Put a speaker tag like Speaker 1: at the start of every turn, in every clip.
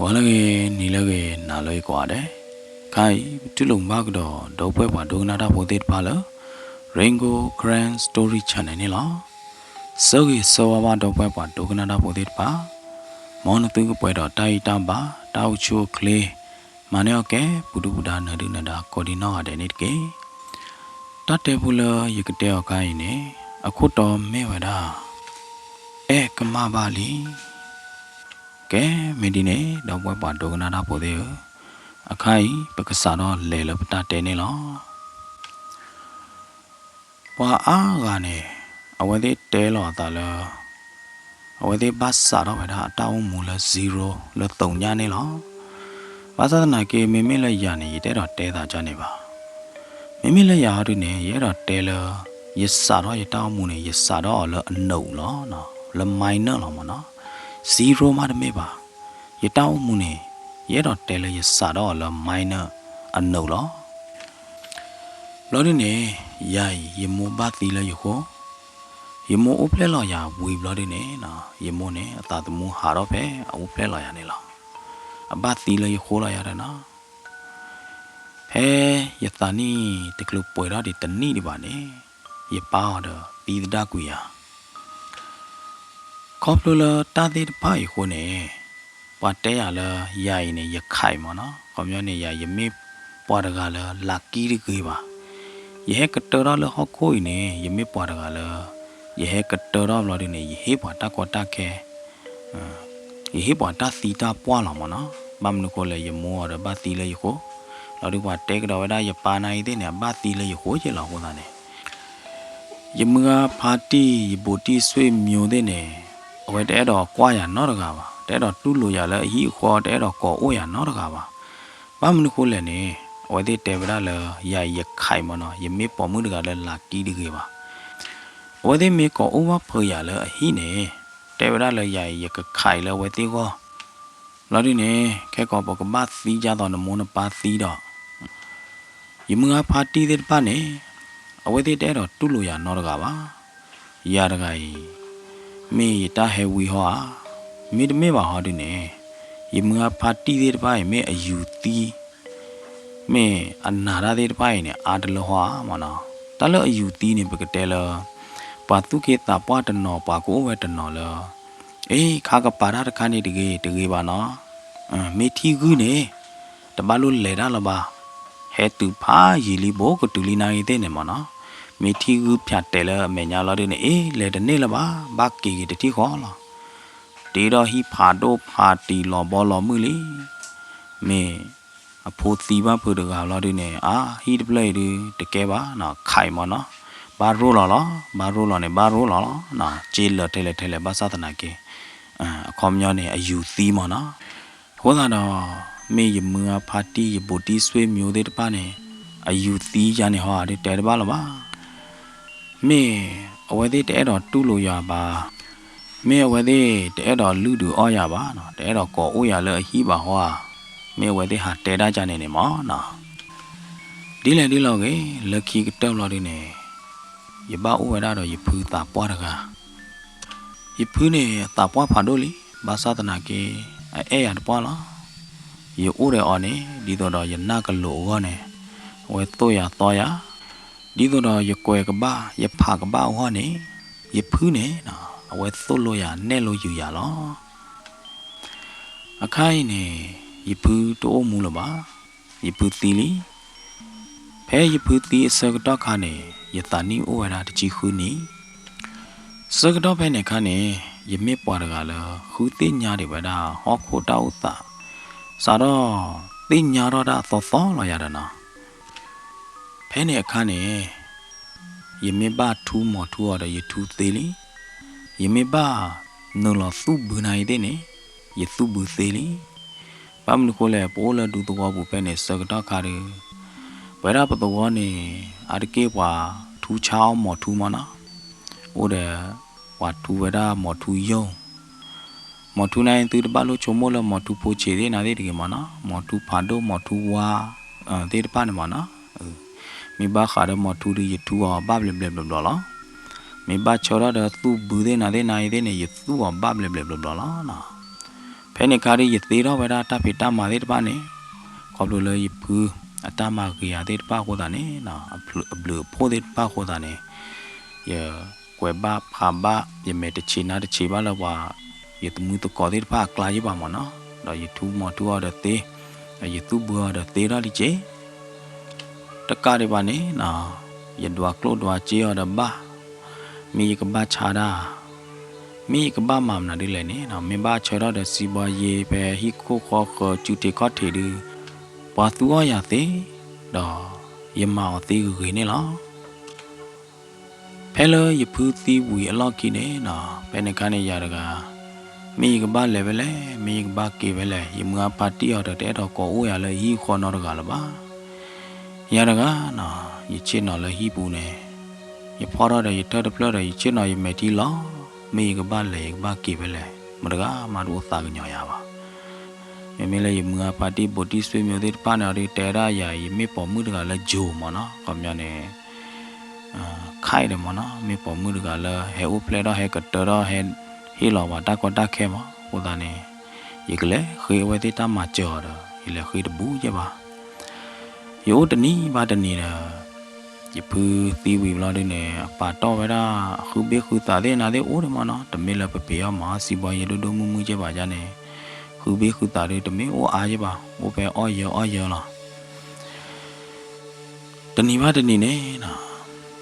Speaker 1: ဝါလကေနီလကေနာလွေကွာတယ်ခိုင်တူလုံမကတော့ဒေါပွဲပွားဒုကနာတာဖိုတေပါလရင်ဂိုဂရန်စတိုရီချန်နယ်နီလားစောကြီးစောဝါဒေါပွဲပွားဒုကနာတာဖိုတေပါမောနသူကပွဲတော့တိုင်တမ်ပါတောက်ချိုကလေးမနောကဲပုဒုပဒါနဒုနဒါကိုဒီနောတဲ့နိကေတတ်တယ်ဘူးလားယကတဲ့ခိုင်နေအခုတော့မဲဝဒါကမပါလီကဲမင်းဒီနေတော့ပွဲပွားဒုကနာတာဖိုတေအခိုင်ပက္ကစားတော့လေလပတာတဲနေလောပွာအားကနေအဝဲသေးတဲလောတာလအဝဲသေးဘတ်စားတော့ဗဒါအတောင်းမူလ0လ3ညနေလောဘာသာနာကေမမေလည်းရနေတဲတော့တဲတာကြနေပါမမေလည်းရရနေရဲတော့တဲလရစားတော့ရတောင်းမူနေရစားတော့လအနုံလောနော်လမိုင်းနော်လောမနော်0မှတမေပါရတောင်းမူနေရဲတော့တဲလရစားတော့လမိုင်းနော်အနုံလောလောဒီနေယာယမောဘသီလယခိုယမောအပလက်လောယာဝီဘလောဒီနေနော်ယမောနေအတာတမူဟာတော့ပဲအပလက်လောယာနေလောအဘသီလယခိုလောယာရနော်ဖဲယတနီတကလုပွဲတော့ဒီတနီဒီပါနေယပါတော့တီဒကွေယာခေါပလိုလာတာတိတပါယခိုနေပတ်တဲရလာယာယနေရခိုင်မနော်ခေါမျိုးနေယာယမေပွားတကလာလာကီရီကေပါယေကတရလဟကိုင်းနေယမေပွားတကလာယေကတရဘလဒီနေယေပွားတကောတခဲယေပွားတသီတာပွားလာမနော်ဘမ်နကိုလေယမောရဘသီလေယကိုလောဒီပွားတဲကတော်ဝဒယပါနိုင်တဲ့နေဘသီလေယကိုချေလောဟောတာနေယမငါဖာတီယဘူတီဆွေမျိုးတဲ့နေအဝဲတဲတော်ကွာရနော်တကပါတဲတော်တူးလို့ရလဲအဟိခေါ်တဲတော်ကောအိုးရနော်တကပါဘမ်နကိုလေနေဝဒေတေဗရာလယာယခိုင်မနောယမေပေါ်မှုတကလည်းလာကီးတကေပါဝဒေမေကောအိုဝဖေရလအဟိနေတေဗရာလယာယကခိုင်လဝတေကောလောဒီနေခဲကောပကမသီကြတော့နမောနပါသီတော့ယမငါဖာတီတဲ့ပါနေအဝဒေတဲတော့တူလို့ရနော်တကပါယာတကကြီးမေတာဟေဝီဟောမေတမေပါဟောဒီနေယမငါဖာတီတဲ့ပါမေအယူတီမေအနာရတဲ့ပိုင်းနဲ့အာတလဟွာမနော်တလအယူတီးနေပကတဲလပါတုကေတာပွားတနော်ပါကိုဝဲတနော်လခါကပါရတခါနေတကေပါနော်မေထီကူးနေတပါလို့လေရလပါဟဲတူဖာရီလီဘောကတူလီနိုင်တဲ့နေမနော်မေထီကူးဖြတ်တယ်လအမေညာလာတဲ့နေလေတနေလပါဘာကီတတိခေါ်လားတေတော်ဟိဖာတို့ဖာတီလောဘောလောမှုလီမေအဖိုးသီးပါဖို့တကားလာတဲ့နေဟီတပလိုက်တကယ်ပါနော်ခိုင်မနော်ဘာရိုးလာဘာရိုးလာနော်ကျေလထဲလေဘာသာတနာကေအခေါမျောနေအယူသီးမနော်ဟောတာတော့မေယမဖာတီယဘူတီဆွေမျိုးတဲ့တပါနေအယူသီးရနေဟောတဲ့တပါလားပါမေအဝဲတဲ့တဲ့တော့တူးလို့ရပါမေအဝဲတဲ့တဲ့တော့လူတူအော်ရပါနော်တဲ့တော့ကောအိုးရလဲအဟိပါဟောမေဝဲတဲ့ဟာတဲတာကြနေမောနော်ဒီလေလောကေလခီကတောက်လာနေနေယဘာဥဝဲတာတော့ယဖူးတာပွားတကားယဖူးနေတာပွားဖာတို့လီဘာသာတနာကေရတပွားလားယအိုရဲအော်နေဒီတော့ယနာကလိုဟောနေဝဲတော့ရတော့ရဒီတော့ယကွယ်ကဘာယဖာကဘာဟောနေယဖူးနေနော်အဝဲသို့လို့ရနဲ့လို့ယူရလောအခိုင်နေယပူတိုးမူလပါယပူတီလီဖဲယပူတီစကတော့ခါနေယတနီအိုဝရာတချီခုနီစကတော့ဖဲနေခါနေယမေပွားတကလာခူသိညာတွေပါတာဟောခိုတောက်တာစားတော့သိညာတော့တာသောလာရတာနော်ဖဲနေအခါနေယမေဘထူးမော်ထူးရတဲ့ယထူးသေးလီယမေဘနော်လသုဘူနိုင်တဲ့နေယသုဘူသေးလီပမ်နကိုလေပိုလဒူတော့ဘူးပဲနေစကတော့ခါရဝဲရပတော့နေအရကေပွာထူချောင်းမော်ထူမနော်ဟိုတဲ့ဝါထူဝဲရမော်ထူယုံမော်ထူနိုင်သူတပတ်လို့ချုံမို့လမော်ထူပိုချေသေးနာသေးတယ်ကမနော်မော်ထူဖာဒိုမော်ထူဝါသေးတပတ်နေမနော်မိဘခါရမော်ထူရီထူအောင်ဘဘလဘလလောမိဘချောရတဲ့သူဘူးသေးနာသေးနိုင်သေးနေသူအောင်ဘဘလဘလလောနော် ဖဲနေခါရီရသေးတော့ဝဲတာတပ်ပိတမာသေးတပါနေခေါပလိုလေယဖူအတမကရသေးတပါခေါ်တာနေနော်အဘလဖိုးသေးတပါခေါ်တာနေရကွယ်ဘာဖာဘာယမေတချီနာတချီပါလောပါယတမှုတကောသေးတပါကလာရပါမနော်တော့ယထူးမထူးရတဲ့သေးယသူဘောတဲ့သေးရလိချေတကားရပါနေနော်ယဒွာကလို့ဒွာချေရတဲ့ဘာมีกบ้าชาดามีกบ้ามามนาดิเลยเนี่ยเนาะมีบ้าชาดาเดซีบอยเยเปฮิโคคอคจูติคอเทดือปาตัวอยาเตดอยมาอตีกึเนี่ยล่ะเพลยพูตีบุยอลอกิเนี่ยเนาะเป็นในการเนี่ยยาดกามีกบ้าเลเวลมีกบ้าเกเวลยมึงอาปาติออเดดอกอโอยาเลยฮิคอนอดกาละบ้ายาดกาเนาะยิเชนอเลยฮิปูเนี่ยยพอเราได้ยินเธอได้เพลิดได้ยินเช่นอะไรไม่ที่ล้อมีกับบ้านเล็กบ้านกี่ไปเลยมันก็มาดูตากันหน่อยว่ะยังไม่เลยยังมือปาร์ตี้บดีสวยมีอะไรป้านอะไรแต่ได้ใหญ่ไม่ปอมือกันเลยจูมันเนาะก็ยังเนี่ยไข่เดมันเนาะไม่ปอมือกันเลยเฮอุเพลดเฮกเตอร์เฮฮิลาว่าตาก็ตาเข้มว่าตาเนี่ยอีกเลยเคยไว้ที่ตามาเจอเด้ออีกเลยเคยได้บูใช่ป่ะอยู่ตอนนี้บ้านตอนนี้เนี่ยยพูตีวิบลาดิเนี่ยปาต่อไปได้คือเบี้ยคือตาเดน่าเดโอ้เดมาเนาะแต่ไม่ละไปเปียมาสิบายดูมุเจ็บบ้าจันเนี่ยคือเบี้ยคือตาเดแต่ไม่โอ้อาเจ็บบ้าโอ้ไปอ้อยเยอะล่ะตอนนี้ว่าตอนนี้เนี่ยนะ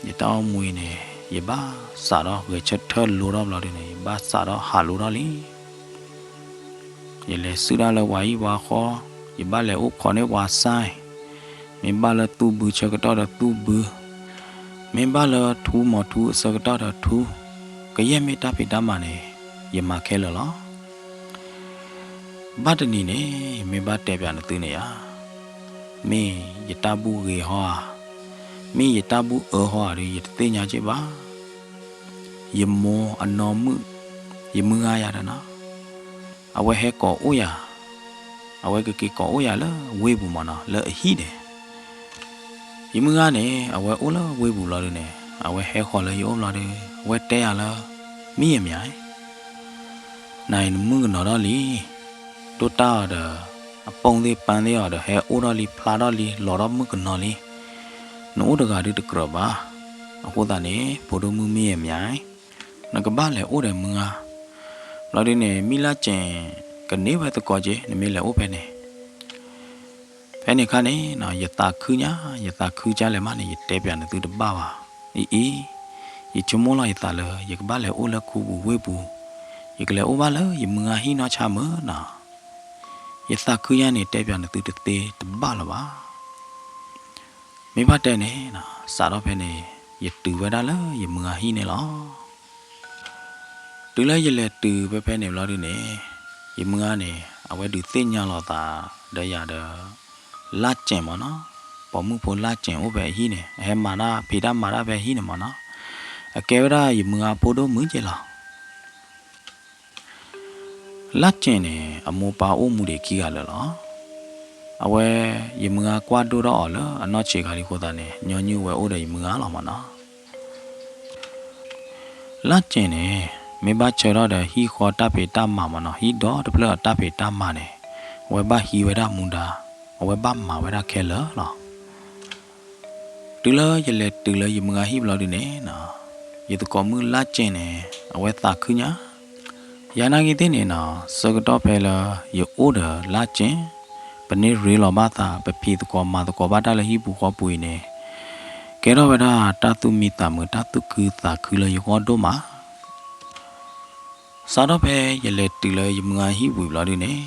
Speaker 1: ยาต้ามุยเนี่ยยาบ้าสาระเกิดชัดเทินรู้รอบเราดิเนี่ยบ้าสาระหารู้รอบนี้ยาเลยซื้อได้ละไว้ว่าคอยาบ้าเลยโอ้ขอเนี่ยว่าไส้มีบ้าละตู้บือเชกต่อละตู้บือไม่บ้าเลยทูหมอทูสกตาทูก็ยังไม่ตาปิดามาเนี่ยยังมาแค่ละล้อบ้านนี้เนี่ยไม่บ้าแต่แบบนั้นตื่นเนี่ยไม่ยตาบูเกหัวไม่ยตาบูหัวหรือยตเตียนเจ็บบ้ายังโมอันนอมือยังมืออะไรนะเนาะเอาไว้ให้ก่ออุยาเอาไว้ก็ก่ออุยาเลยเวบุมันเนาะเลยฮีเดยมึงอ่ะเนี่ยเอาไว้โอ้ละเวบุลาเลยเนี่ยเอาไว้ให้ขอเลยโยมลาเลยไว้แต่ละมีอย่างไรนายมึงก็นอนลีตัวตาเด้อปงที่ปันที่อ่ะเด้อให้โอ้ละลีพลาดลีหลอดมึงก็นอนลีนู้ดก็ได้ตะกรบ้าเอาคนตาเนี่ยพอดูมึงมีอย่างไรนั่นก็บ้าเลยโอ้เด้อมึงอ่ะเราเดี๋ยวเนี่ยมีละเจนกันนี้ไว้ตะกอเจเนี่ยมีแล้วโอ้ไปเนี่ยแค่นี้ค่ะเนี่ยนะอย่าตาคือเนี่ยอย่าตาคือจ้าเลยมันเนี่ยเต็มอย่างตัวเด็กบ้าว่ะอีชั่วโมงละอย่าตาเลยอย่าบ้าเลยโอ้ละคูบูเวบูอย่าเลยโอ้บ้าเลยอย่ามึงอ่ะฮีน่าชาเมื่อนะอย่าตาคือเนี่ยเต็มอย่างตัวเด็กบ้าละว่ะไม่บ้าแต่เนี่ยนะสารพัดเนี่ยอย่าตื่นไว้ได้เลยอย่ามึงอ่ะฮีเนี่ยหรอตื่นเลยอย่าเลยตื่นไปแพ้เนี่ยเราดิเนี่ยอย่ามึงอ่ะเนี่ยเอาไว้ดูเส้นยาเราตาเดียเด้อลาเจนมันเนาะพอมึงพูดลาเจนโอ้แบบฮีเนี่ยเฮมาดาพีดามาดาแบบฮีเนี่ยมันเนาะแกว่าได้ยิ่งมึงอาพูดมึงเจล่ะลาเจนเนี่ยอโมปาโอมูเด็กขี้กันเลยเหรอเอาไว้ยิ่งมึงอากวาดดูรอเลยอันนั้นเชื่อกันดีกว่าเนี่ยย้อนยูไว้โอ้ได้ยิ่งมึงอาหรอมันเนาะลาเจนเนี่ยไม่บ้าเชื่อเราเด้อฮีขอตาเพตามามันเนาะฮีดอเดเพลตาเพตามาเนี่ยไว้บ้าฮีไว้ได้มุนดาเอาไว้บ้ามาไว้ได้แค่เหรอเนาะตื่นเลยอย่าเลยตื่นเลยอย่ามึงอาฮีบเราดิเนี่ยเนาะอย่าตะกอมือลาเจนเนี่ยเอาไว้ตาขึ้นเนี่ยยานากิติเนี่ยเนาะสกตอเพลอย่าโอเดอลาเจนเป็นนี่รีลอบ้าตาไปพีตะกอมาตะกอบ้าได้เลยฮีบุขอปุยเนี่ยแกเราไปได้ตาตุมีตามือตาตุคือตาคือเลยอย่าขอโดมาสารเพอย่าเลยตื่นเลยอย่ามึงอาฮีบุเราดิเนี่ย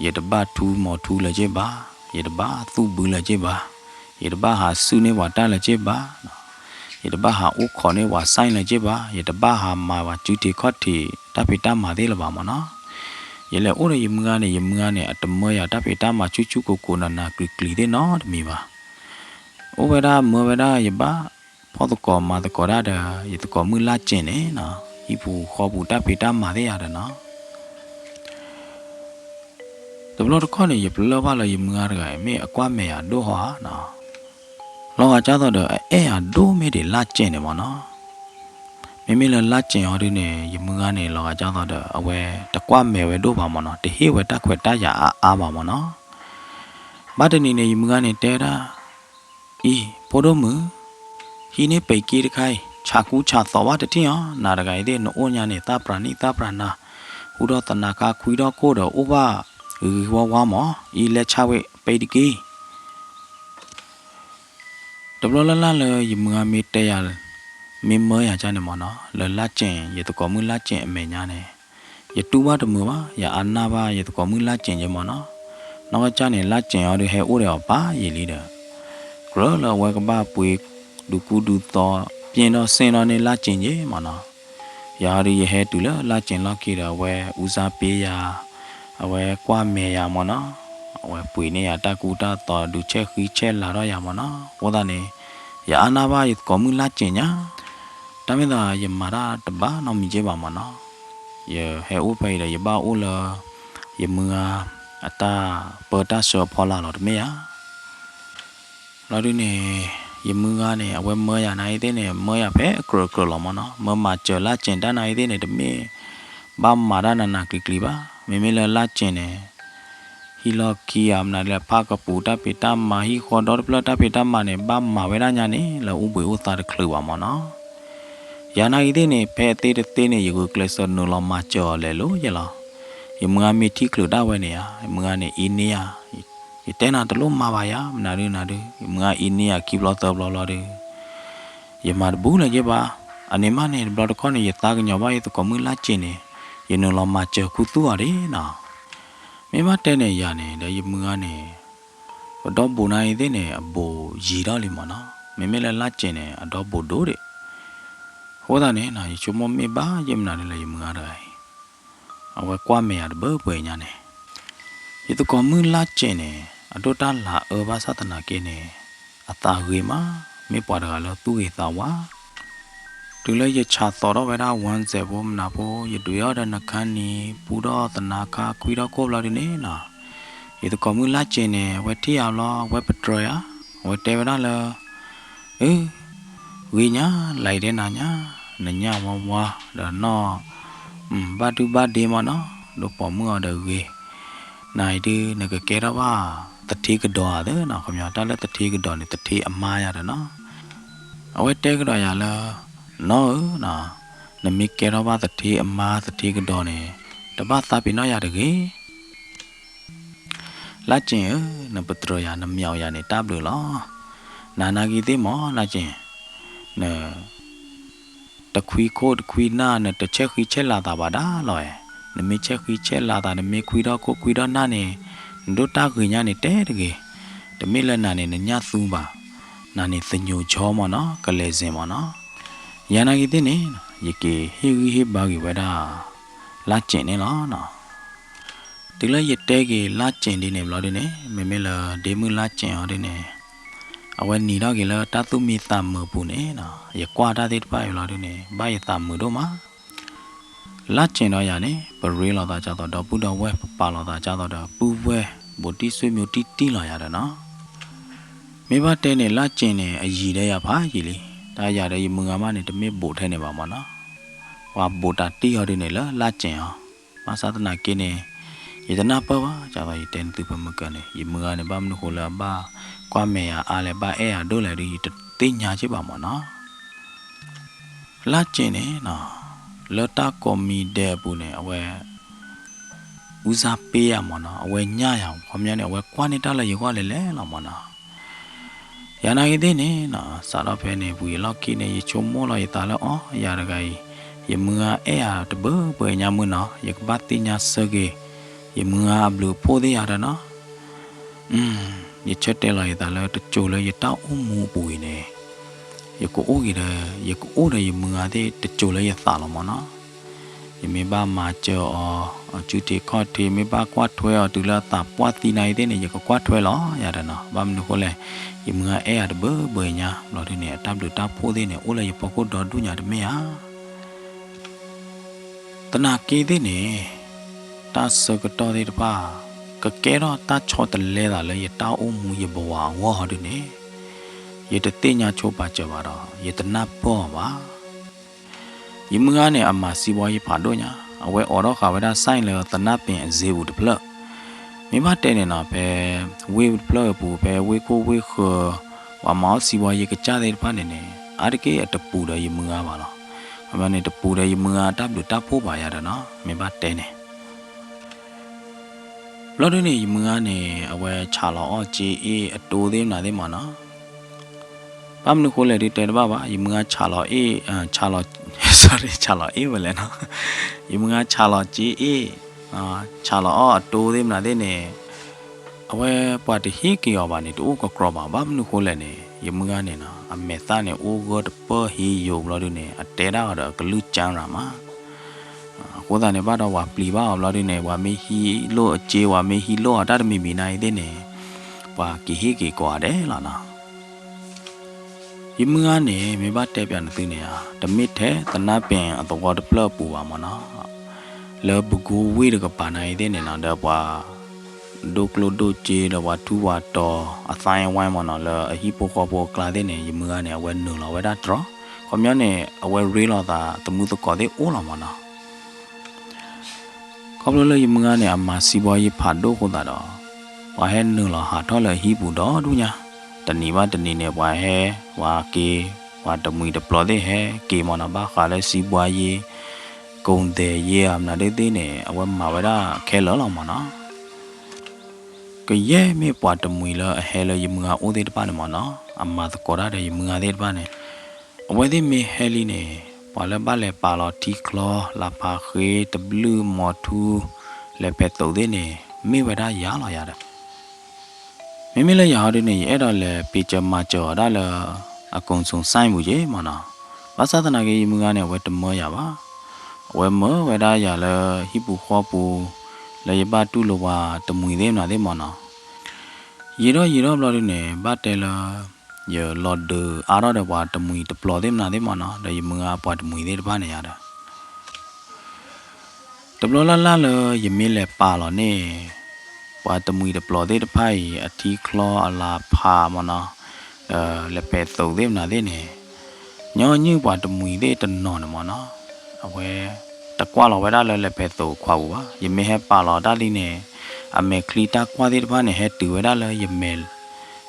Speaker 1: อย่าตะบ้าทูหมอทูเลยเจ็บบ้าอย่าตะบ้าตู้บุเลยเจ็บบ้าอย่าตะบ้าหาซื้อเนี่ยว่าได้เลยเจ็บบ้าอย่าตะบ้าหาอุกขอเนี่ยว่าไส้เลยเจ็บบ้าอย่าตะบ้าหามาว่าจุดที่ข้อที่ตาพิตามาได้หรือเปล่ามันเนาะอย่าเลยโอ้ยอย่ามึงเนี่ยอัตเมื่ออย่าตาพิตามาชุกโกนันนากลีได้เนาะมีบ้าโอ้เวลาเมื่อเวลาอย่าบ้าพอตะกอมาตะกอได้เด้ออย่าตะกอมือลาเจนเนี่ยเนาะอีผู้ขอผู้ตาพิตามาได้ยังเนาะแต่เราทุกคนเนี่ยอย่าเปล่าว่าเราอย่ามึงอะไรไม่กว่าไม่ดูหัวเนาะเราอาจจะต้องเด้อดูไม่ได้ลาเจนเนี่ยมันเนาะไ မေလလာကျင်ဟောဒီနေယမငါနေလောကကြောင်းတော့အဝဲတကွမဲဝဲတို့ပါမနော်တဟေဝဲတက်ခွဲတရအားပါမနော်မတနီနေယမငါနေတဲတာဤပိုတို့မူဟီနေပေကီတခိုင်ခြာကူးခြာသောဝတတိယနာရဂိုင်တဲ့နိုးညာနေတာပရဏိတပရဏဥဒတနာကခွီတော့ကိုတော့ဥပဝဝမောဤလက်ချဝဲပေတကီတဘလလလယမငါမေတဲရမင်းမရကြနေမနော်လလကျင်ရတကောမူလကျင်အမေညာနေရတူပါတမူပါရအနာပါရတကောမူလကျင်ရမနော်နောက်ကြနေလကျင်ရတဲ့ဟဲဥရပါရည်လီတဲ့ဂရလဝဲကဘာပွေဒုကူဒုသောပြင်းတော့စင်တော်နေလကျင်ကြီးမနော်ယာရီရဟဲတူလကျင်လောက်ခေတာဝဲဦးစားပေးရအဝဲကွာမေရမနော်အဝဲပွေနေရတကူတာတော်ဒုချက်ခီချက်လာတော့ရမနော်ဝဒနေရအနာပါရတကောမူလကျင်ညာတမင်သာယမာရာတဘာနော်မြင်ပါမနော်ယဟဲဥပိရယဘာဥလယမငါအတာပေါ်တာဆောဖောလာတော့တမေယလာဒီနေယမငါနေအဝဲမောရနိုင်တဲ့နေမောရဖဲကရကရလောမနော်မမချလာကျင်တနိုင်တဲ့နေတမေဘာမာရနာနာကလီပါမေမေလာကျင်နေဟီလော်ကီယမ်နာလေဖာကပူတာပိတမာဟီခေါ်တော်ပလတာပိတမာနေဘာမာဝဲနာညာနေလောဥပွေဥသာတခလူပါမနော်ယာနာဤတဲ့နေဖဲသေးတဲ့နေယကိုကလစနိုလမချော်လေလို့ရလားယမငါမီတီကလဒါဝဲနေရမငါနေအင်းနေရဒီတဲနာတလို့မှာပါရမနာရနာတယ်မငါအင်းနေရကီဘလော့တဘလော့လော်တယ်ယမတ်ဘူးနေကြပါအနေမနေဘလော့ခေါနေရတာကညောပါရတကမလာကျင်းနေယနိုလမချော်ကူတူရတယ်နော်မိမတဲနေရနေလေယမငါနေတော့ဘူနိုင်တဲ့နေအဘူရီတော့လိမနော်မေမေလာကျင်းနေအတော့ဘူဒိုတဲ့ဟောတာနေနာချုံမမေပါယမနာလေယမငါတယ်အဝဲကွာမေရဘပွေညာနေဒီတကောမူလာကျင်းနေအတောတာလာအဘာသတနာကင်းနေအတာဝေမှာမေပွားတကလောသူ့ရဲ့သာဝါတူလေရချာတော်တော့ဝဲတာဝန်စေဘောမနာဘောရတူရတဲ့နခန်းနီပူတော့တနာခခွေတော့ကိုလာဒီနေနာဒီတကောမူလာကျင်းနေဝဲတီအောင်လောဝဲပထရယာဝဲတေဝနာလောဝိညာလိုက်တဲ့နာညာနညာဝဝါတော့နော်ဘာတူဘာဒီမနော်လို့ပေါ်မှုတော့ဝေနိုင်ဒီနကကဲတော့ပါတတိကတော်တယ်နော်ခင်ဗျာတလည်းတတိကတော်နေတတိအမားရတယ်နော်အဝဲတဲကတော်ရလားနော်နမိကဲတော့ပါတတိအမားတတိကတော်နေတပတ်သပိနော်ရတယ်ကေလာကျင်နပတရရနမြောင်ရနေတပ်လို့လားနာနာကြီးသိမောလာကျင်နဲတခွီခိုတခွီနာနဲ့တချက်ခွီချက်လာတာပါဒါလောနမေချက်ခွီချက်လာတာနမေခွီတော့ကိုခွီတော့နာနေဒိုတာခွေညာနေတဲတကေတမေလနာနေညသူပါနာနေသညိုချောမနော်ကလေးစင်မနော်ယန္နာကြီးတင်းနေယကေဟေဟေဘာကြီးဝဒါလာကျင်နေလားနော်ဒီလေရတဲကေလာကျင်နေနေဘလို့ဒီနေမေမေလာဒေမူလာကျင်ဟောဒီနေအဝဲနီတော့ကေလာတတုမီတမပူနေနော်ရကွာတာတဲ့ပါရလာဒီနေဘာရတမတို့မှာလာကျင်တော့ရနေပရေလာတာကြတော့ပူတော်ဝဲပါလာတာကြတော့ပူဝဲဘိုတီဆွေမျိုးတီလာရတယ်နော်မိဘတဲနေလာကျင်နေအည်တဲ့ရပါကြီးလေဒါရတဲ့မငါမနေတမစ်ဘိုထဲနေပါမနော်ဟွာဘိုတာတီရတဲ့နေလားလာကျင်ဟောမသဒနာကင်းနေယတနာပဝါကြပါရတဲ့သူပမကနေယမငါနေဘာမနခိုလာဘာကွာမေရအားလည်းဘာအဲ့ရဒိုလေဒီတင်ညာချစ်ပါမနော်လာကျင်နေနော်လော်တာကောမီတဲ့ဘူးနေအဝဲဦးစားပေးရမနော်အဝဲညရအောင်ခွန်မြနေအဝဲကွာနေတာလည်းရွာလေလဲလောမနော်ရနာကြီးတဲ့နေနော်စာတော့ဖဲနေဘူးလောက်ကိနေရချုံမောလာရတာလောအော်ရရကကြီးယမငါအဲ့ရတဘပွဲညာမနော်ယကပတ်တင်ညာစကေယမငါဘလူဖိုးသေးရတာနော်ရချက်တဲလာရတာလဲတချို့လဲရတောက်အမှုပူနေယကိုအိုးကြီးတယ်ယကိုအိုးတယ်ယမငါတဲ့တချို့လဲရသလောမနော်ယမေဘာမာကျော်ကျူတီခေါတီမေဘာကွာထွဲတူလာတာပွားတီနိုင်တဲ့နေယကိုကွာထွဲလောရတယ်နော်ဘာမလို့ခေါ်လဲယမငါအဲ့ရတဘွေညာလော်ဒီနေတပ်လို့တပ်ဖိုးတဲ့နေအိုးလဲယပကုတ်တော်ဒူညာတမေဟာတနာကေတဲ့နေတာစကတော်တဲ့ပါကကဲတော့တာချောတလဲတာလဲရတောင်းအမှုရဘဝဝါဟတဲ့နေရတသိညာချိုးပါကြပါတော့ရတနာပေါ်ပါ ယမငါနဲ့အမစီပွားရေးဖာတော့ညာအဝဲအော်တော့ခါဝဲတာဆိုင်လေတနာပင်အဇေဘူးတပလမိမတဲနေနော်ပဲဝေပလပူပဲဝေကိုဝေခဝါမောစီပွားရေးကကြတဲ့ဖာနေနေအားတကေအတပူတယ်ယမငါပါလားအမနဲ့တပူတယ်ယမငါတပ်လို့တပ်ဖို့ပါရတယ်နော်မိမတဲနေလော်ဒနေယမငါနဲ့အဝဲချလောအော်ဂျီအေအတိုးသေးနာသေးမနော်ပမ်နုခိုလေဒီတဲဘာဘာယမငါချလောအေချလော sorry ချလောအေဝလဲနော်ယမငါချလောဂျီအေချလောအော်အတိုးသေးမနာသေးနေအဝဲပွားတဟီကီယောပါနေတူကကရပါဘာမနုခိုလေနေယမငါနေနော်အမေသားနေအိုဂတ်ပဟီယိုဘလော်ဒနေအတဲတာတော့ဂလူချန်ရာမှာကိုသားနေဘာတော့ဝါပလီပါဘလော်ဒနေဝါမေဟီလို့အကျေဝါမေဟီလို့အတတ်မီမီနိုင်တဲ့နေဝါကီဟီကီကွာတယ်လားနော်ယမငါနေမေဘတဲပြန်နေနေရတမစ်တဲ့တနာပင်အတော်တပလပူပါမနော်လေဘဂူဝေးကပါနိုင်တဲ့နေနော်တော့ပွာဒိုကလိုဒိုဂျေလောဝါတူဝါတော်အဆိုင်ဝိုင်းမနော်လေအဟီပိုကောပိုကလာတဲ့နေယမငါနေအဝဲနုံလောဝဲတာတော့ခမနေအဝဲရေလောတာတမှုတကောတဲ့အိုးလောမနော်ခမလို့လေယမငါနေအမစီပွားရေးဖတ်တော့ကိုတာတော့ဝါဟဲနုံလောဟာတော့လေဟီပူတော့ဒူညာတနီပါတနီနေဝါဟဲဝါကေဝါတမွေတပလောတဲ့ဟဲကေမနာဘာခါလဲစီပွားရေးကုံတဲ့ရေးအမနာတဲ့တဲ့နေအဝဲမှာဝဲတာခဲလောလောမနော်ကရဲမေပွားတမွေလအဟဲလယမငါအိုးတဲ့တပါနေမနော်အမတကောရတဲ့ယမငါတဲ့တပါနေအဝဲတဲ့မေဟဲလီနေပွာလပါလေပါလောတီကလောလာပါခေတဘလူးမော်ထူလေပက်တော့တဲ့နေမေဝဲတာရလာရတယ်မိမိလည်းရတဲ့နေအဲ့တော့လေပေချမကြော်ဒါလေအကုံဆုံးဆိုင်မှုကြီးမနော်ဘာသာတနာကြီးမငါနဲ့ဝဲတမောရပါဝဲမောဝဲဒါရလေဟိပူခေါ်ပူလေရပါတူလောပါတမွေသေးနာသေးမနော်ရေတော့ဘလော်နေဘာတဲလာရလော်ဒအားတော့ဘာတမွေတပလော်သေးနာသေးမနော်ဒါရမငါပွားတမွေသေးတပါနေရတာတပလော်လာလေရမင်းလေပါလော်နေပွားတမွေတပလော်သေးတဖိုင်အတီကလောအလာဖာမနော်လေပဲသုတ်သေးနာသေးနေညောညူပွားတမွေသေးတနော်မနော်အဝဲတကွာလောဝဲဒါလည်းပဲတော့ခွာဘူးပါယမေဟပါလောဒါလီနေအမေခလီတာကွာတဲ့ဘာနေဟဲတူဝဲဒါလည်းယမဲ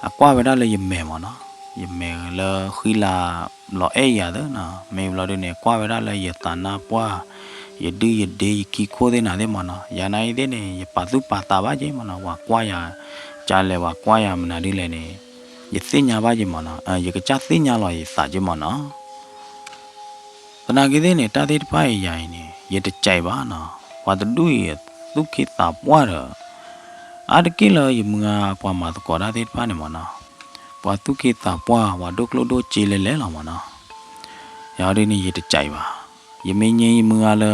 Speaker 1: အကွာဝဲဒါလည်းယမဲမနော်ယမဲလခီလာလောအေရတဲ့နော်မေလောတဲ့နေကွာဝဲဒါလည်းယတနာပွားယဒီယဒေကီခိုတဲ့နာတဲ့မနော်ယာနိုင်တဲ့နေယပါသူပါတာပါကြီးမနော်ဝါကွာရကြားလဲဝါကွာရမနာဒီလဲနေယသိညာပါကြီးမနော်ယကကြသိညာလောယစာကြီးမနော်တနာကြီးတဲ့နေတာတဲ့ဖိုင်ရိုင်းနေရတကြိုက်ပါနော်ဝါတတူရသူခိတာပွားရအာတကိလယမငါပွားမှာတကောရတဲ့ဖာနေမနော်ပွားသူခိတာပွားဝါဒုကလိုဒိုချေလဲလဲလောင်မနော်ရာဒီနေရတကြိုက်ပါယမင်းကြီးယမငါလ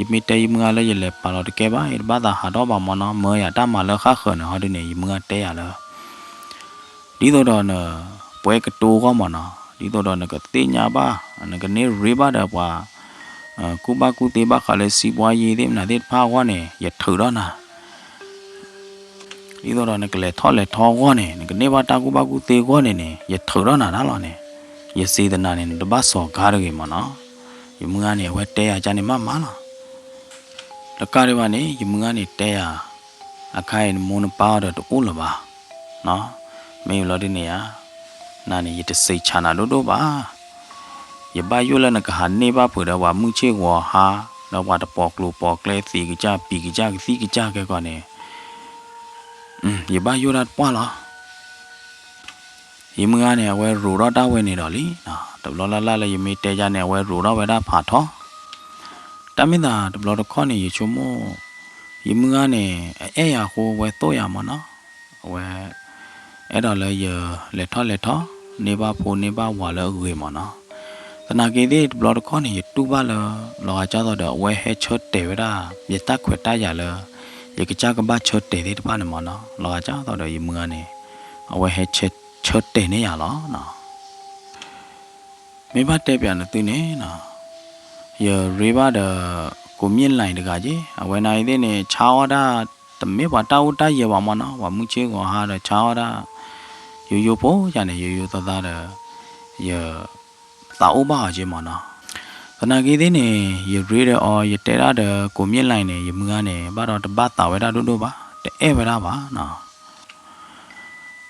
Speaker 1: ယမတေယမငါလရလဲပါတော့တကယ်ပါရဘာသာဟာတော့ပါမနော်မောရတမလခခနဟာဒီနေယမငါတဲရလားဒီတော့နော်ပွဲကတိုးကောမနော်ဒီတော့နကတိညာပါနကနေရေပါတော့ပွားကူပါကူတေးပါခါလဲစီပွားရေးတဲ့နာတဲ့ဖာဝါနေရထူတော့နာဒီတော့နကလေထောလေထောဝါနေနကနေပါတာကူပါကူတေးကောနေနေရထူတော့နာလားလောနေရစေတနာနေတပတ်စောကားရကေမနော်ယမငါနေဝဲတဲရကြနေမမလားတကားရပါနေယမငါနေတဲရအခိုင်မွန်ပါတော့တူလပါနော်မေလော်ဒီနေရနာနေရတစိတ်ချနာတို့ပါยบายอยู่แล้วนะกหันนี่บ้าเผื่อว่ามึงเชื่อว่าฮาแล้วว่าตะปอกลูปอกเลสีกิจ้าปีกิจ้าสีกิจ้าแกก่อนเนี่ยยบายอยู่แล้วป้าเหรอยมึงอ่ะเนี่ยเว้รูรอดได้เว้นี่ดอลินะตบลอละเลยยมีเตจาเนี่ยเว้รูรอดเว้ได้ผ่าท้อตามิดาตบลอตะข้อนี่ยชั่วโมยมึงอ่ะเนี่ยเอ้ยาโคเว้โตยามันเนาะเว้ไอ้ดอเลยเยเลท้อนี่บ้าโพนี่บ้าว่าเลยเว้มันเนาะตนาเกดีบลอดข้อนี่တူပါလလောကကြတော့ဝဲဟဲချတ်တေဝရာယတခွတ်တရလယကကြကဘာချတ်တေဒီတပါနမနော်လောကကြတော့ယမငါနေအဝဲဟဲချတ်တေနေရလောနော်မေဘတဲပြန်နေနေနော်ယရေဘာဒကိုမြင့်လိုက်တကကြီးအဝဲနိုင်တဲ့နေချာဝဒတမေဘာတာဝတရပါမနော်ဝမှုချေကောဟာချာဝဒရိုပိုးရနေရိုသသားတဲ့ယတာဥပါခြင်းမနော် သနာကြီးသေးနေရရေးတဲ့အော်ရတဲရတဲ့ကိုမြင့်လိုက်နေရမငားနေဘာတော့တပတ်တာဝဲတာတို့ပါတဲ့ဝဲတာပါနော်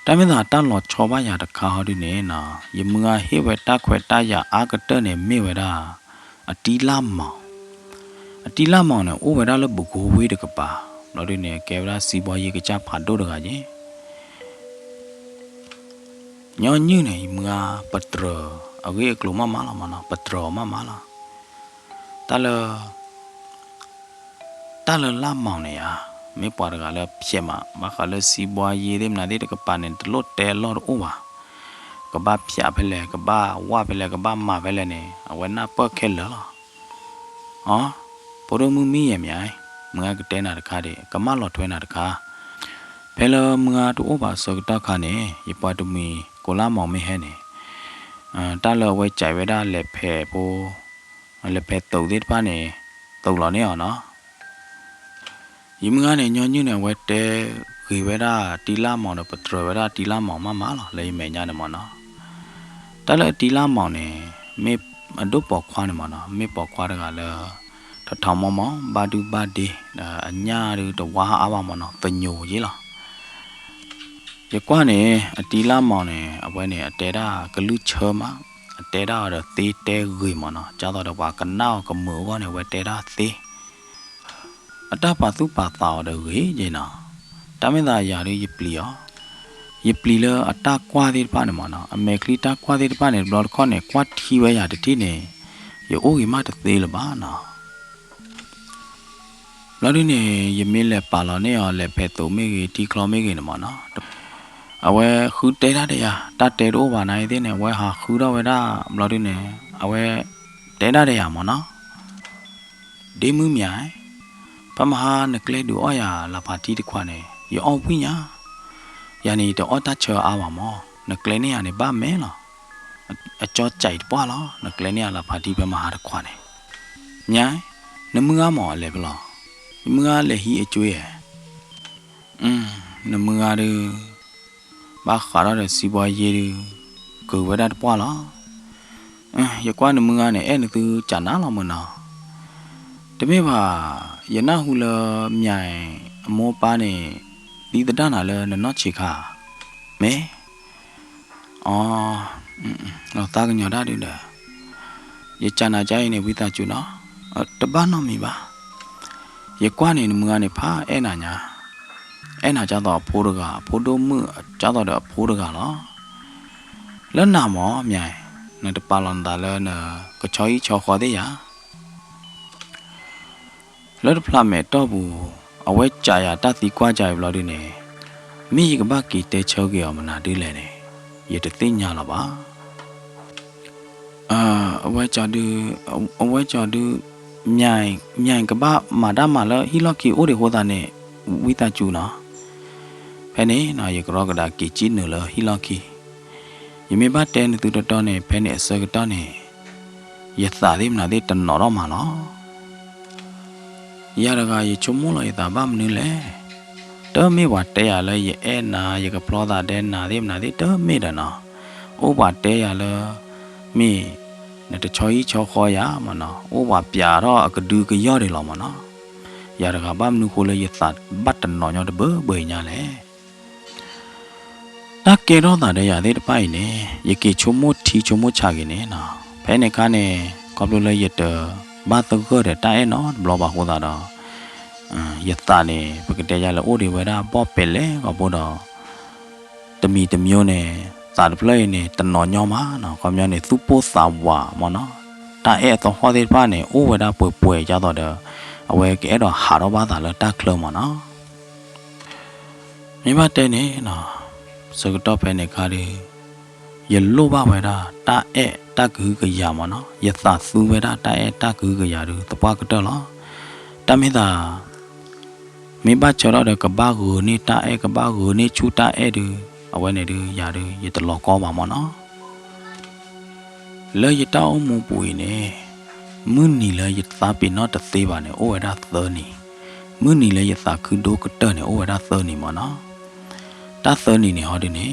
Speaker 1: တမင်သာတန်လောချောပါရတခါဟောဒီနေနော်ရမငားဟေဝဲတခွဲတရအာကတဲ့နေမေဝဲတာအတီလာမောင်နဲ့အိုဝဲတာလဘကိုဝေးတကပါတော့ဒီနေကဲဝရာစီပွားရေးကကြဖာတို့တကကြီးညောညင်းနေမငာပတရအဝေးကလမမလာမနာပတရမမလာတလလာမောင်နေရမေပွားတကလည်းဖြစ်မှာမခလည်းစီပွားရေးတယ်မနာတဲ့ကပါနေတလို့တဲလို့အိုပါကဘာဖြာဖလဲကဘာဝါဖလဲကဘာမဖလဲနေအဝနာပတ်ခဲလောဟောပိုရမူမီရမြိုင်မငါကတဲနာတခါတဲ့ကမလော်ထွဲနာတခါဖဲလမငါတို့ဘာစောကတခါနေရပွားတမီကိုလာမောင်မေဟဲနေတလဝဲကြိုင်ဝဲတာလက်ဖဲပိုလက်ဖဲတုတ်သေးတပါနေတုတ်လော်နေအောင်နော်ယမငါနေညညနေဝဲတဲခေဝဲတာတီလာမောင်တော့ပထရဝဲတာတီလာမောင်မမလားလဲမဲညာနေမနော်တလတီလာမောင်နေမေအဒုပေါ်ခွားနေမနော်မေပေါ်ခွားတကလည်းထထောင်မောင်မောင်ဘာဒူဘာဒီအညာရတဝါအားပါမနော်ပညိုကြီးလားရကွာနေအတီလာမောင်နေအပွဲနေအတဲတာဂလူချောမအတဲတာတော့တေးတဲဂွေမနော်ကြာတော့ဘာကနောက်ကမောကနေဝဲတဲတာသေးအတပါသူပါတာတော့ဝေးကျင်းနော်တမင်သာယာရရပလီလအတကွာသေးပါနေမနော်အမေကလီတာကွာသေးပါနေဘလော့ခေါနေကွာထီဝဲရတတိနေရအိုးကြီးမတသေးလပါနော်လော်ဒီနေယမင်းလက်ပါလော်နေရလက်ဖဲတုံမေကြီးဒီကလော်မေကြီးနေမနော်အဝဲခူတဲတာတရားတတဲတော့ပါနိုင်သေးနေဝဲဟာခူတော့ဝဲတာလော်ဒီနေအဝဲတဲတာတရားမနော်ဒီမှုမြိုင်ပမဟာနကလေဒူအော်ယာလာပါတီတခွနဲ့ရောအောင်ပွညာယာနီတော့အော်တချောအားပါမောနကလေနေရနေပါမဲလားအကျော်ကြိုက်ပွားလားနကလေနေရလာပါတီပမဟာတခွနဲ့ညာနမငါမော်လဲဘလားနမငါလဲဟီအကျွေးရနမငါရဘာခါရတဲ့စီပွားရေးကိုဝဲတာပွားလားရကွာနမငါနဲ့အဲ့နသူဂျာနာလားမနော်တမေပါယနာဟုလမြိုင်အမောပါနေဒီတဒနာလဲနော်ချေခါမဲတော့တာကညတာတယ်ရချနာကြိုင်နေဝိတာကျူနော်တပန်းတော့မိပါရကွာနေမငါနေဖာအဲ့နာညာအဲ့နာကြတော့ဖိုးတကဖိုးတို့မှုကြတော့တဲ့ဖိုးတကနော်လဲနာမောမြိုင်နဲ့တပါလန်တာလဲနကချောကြီးချောခေါ်သေးရလော်ဖလာမဲတော့ဘူးအဝဲကြာရတတိကွာကြရဘလို့ဒီနေမိကဘာကီတဲချောကြီးအောင်မနာဒီလဲနေရတသိညာလာပါအဝဲကြာဒူမြိုင်ကဘာမာဒမာလဟီလော်ကီအိုဒီဟိုတာနေဝိတာကျူနော်ဖဲနေနော်ရကောကဒါကီချီနလဟီလော်ကီယမေဘတ်တဲနေသူတော်နေဖဲနေအစကတော့နေရသာလေးမနာသေးတနော်တော့မှာနော်ရရကရချုံမလို့ရတာဘာမနလဲတော့မေဝတဲရလဲရအဲနာရကဖလောတာတဲနာသေးမနာသေးတော့မေတနော်ဥပတဲရလဲမေနဲ့တချောကြီးချောခေါ်ရမနော်ဥပပြာတော့အကဒူကရော့တယ်လောမနော်ရရကဘာမနုခိုလဲရသတ်ဘတ်တနော်ညောတဘညာလဲတကေတော့တာတဲ့ရသေးတပိုင်နေရကေချုံမထီချုံမချကေနေနော်ဖဲနေကားနေကောပလိုလဲရတဲ့ဘာတကောတဲ့တိုင်နော်ဘလောပါဟောတာတော့ယတနေပကတဲ့ရလဲအိုဒီဝဲတာပေါ့ပယ်လဲကဘောတော့တမီတမျိုးနဲ့စာတပလဲနဲ့တနော်ညောမှာနော်ခေါမျိုးနဲ့သူ့ပို့စာဝါမနော်တိုင်အဲ့တော့ဟောတဲ့ပါနဲ့အိုဝဲတာပွဲကြတော့တဲ့အဝဲကဲတော့ဟာတော့ဘာသာလဲတက်ခလုံးမနော်မိမတဲ့နေနော်စကတော့ဖဲနေခါရီရလိုပါဝဲတာတာအဲ့တကူကရမနော်ယသသူဝဲတာတာအဲ့တကူကရတူတပွားကတော့လားတမင်းသာမိဘချောတော့ကဘာကိုနေတာအဲ့ကဘာကိုနေချူတာအဲ့တူအဝဲနေတူရတူရတလောကောပါမနော်လဲရတောင်းမပူနေမွနီလဲရသပိနော်တသေးပါနဲ့အိုဝဲတာသနီမွနီလဲရသခုဒိုကတနဲ့အိုဝဲတာသနီမနော်တသနီနေဟောဒီနေ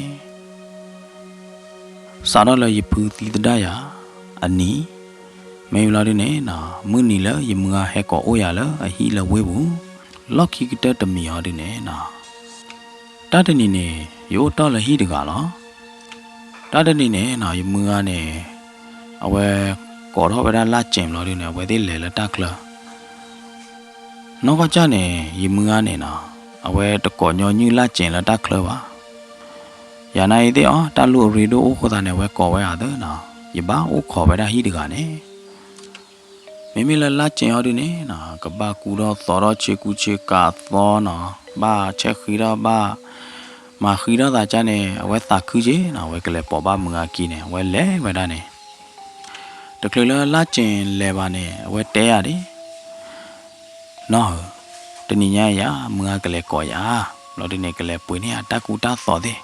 Speaker 1: စာတော့လေယဖူတီတဒယာအနီ မေလာဒီနေနာမွနီလာယမငါဟဲကောအိုရလာအဟီလာဝဲဘူးလော့ခီကတတမီဟာဒီနေနာတတနီနေရိုတော်လဟီတကလားတတနီနေနာယမငါနေအဝဲကောတော့ဝဲလာကျင်လို့ဒီနေဝဲသေးလေလတကလာနောက်ကကြနေယမငါနေနာအဝဲတကောညောညူလာကျင်လတကလာပါယာနိုင်တဲ့အော်တလူရီဒိုအိုခေါ်တာနေဝဲကောဝဲရတယ်နာယဘာအိုခေါ်ဝဲတာဟီတကနေမိမိလာကျင်ရတဲ့နေနာကဘာကူတော့သောတော့ချေကူချေကာသောနော်ဘာချက်ခီတော့ဘာမာခီတော့တာကြနေအဝဲတာခူးကြီးနော်ဝဲကလေးပေါ်ပါမငါကီနေဝဲလဲဝဲတာနေတကယ်လာကျင်လဲပါနေအဝဲတဲရတယ်နော်တနည်းညာရမငါကလေးကောရလောဒီနေကလေးပွေနေတကူတာသောတဲ့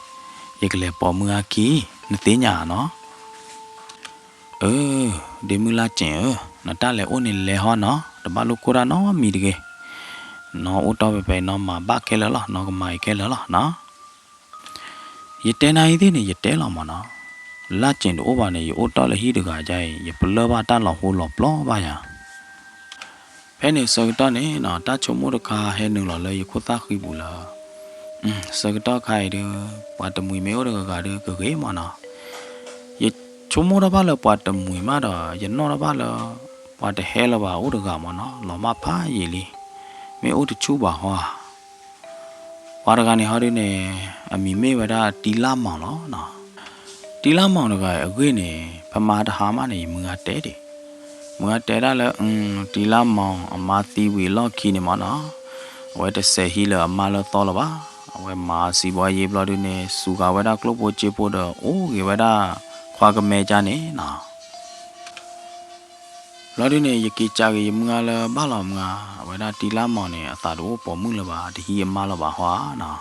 Speaker 1: ရကလေးပေါ်မငါကီနသိညာနော်ဒီမူလာကျင်နတလေအိုနေလေဟောနော်တဘလူကိုရာနော်မီတကေနော်အိုတော့ပဲနော်မဘခဲလလားနော်ကမိုင်ခဲလလားနော်ရတဲနိုင်သေးနေရတဲလောင်မနော်လာကျင်တို့ဘာနေအိုတော့လေဟီတကကြိုင်ရပလောဘာတလောင်ဟိုလောပလောဘာယာဖဲနေစကတော့နေနော်တချုံမို့တခါဟဲနုလောလေခုသခိဘူးလားစကတော့ခိုင်တယ်ဘာတမွေမဲတော့ကတဲ့ကကေမနော်ချုံမိုးတော့ဘာလဲပွားတမွေမတော့ရနော်တော့ဘာလဲပွားတဟဲလပါဥဒကမနော်လောမဖာရီလီမေဥတချူပါဟောဝါရကနေဟောဒီနေအမီမေဝဒတီလာမောင်လောနော်တီလာမောင်တော့ကအခွေနေဖမာတဟာမနေမငါတဲတယ်မငါတဲရလဲတီလာမောင်အမတီဝီလော့ခီနေမနော်ဝဲတဆယ်ဟီလအမလောတော်လပါဝဲမာစီဘွားရေးဘလော်ဒီနေစူကဝဲတာကလပ်ပိုချေပိုတော့အိုးကေဝဲတာခွာကမဲကြနေနော်လော်ဒီနေယကီကြကေမငါလာဘာလောမငါဝဲတာတီလာမောင်နေအသာတော့ပေါ်မှုလပါတဟီအမလပါဟွာနော်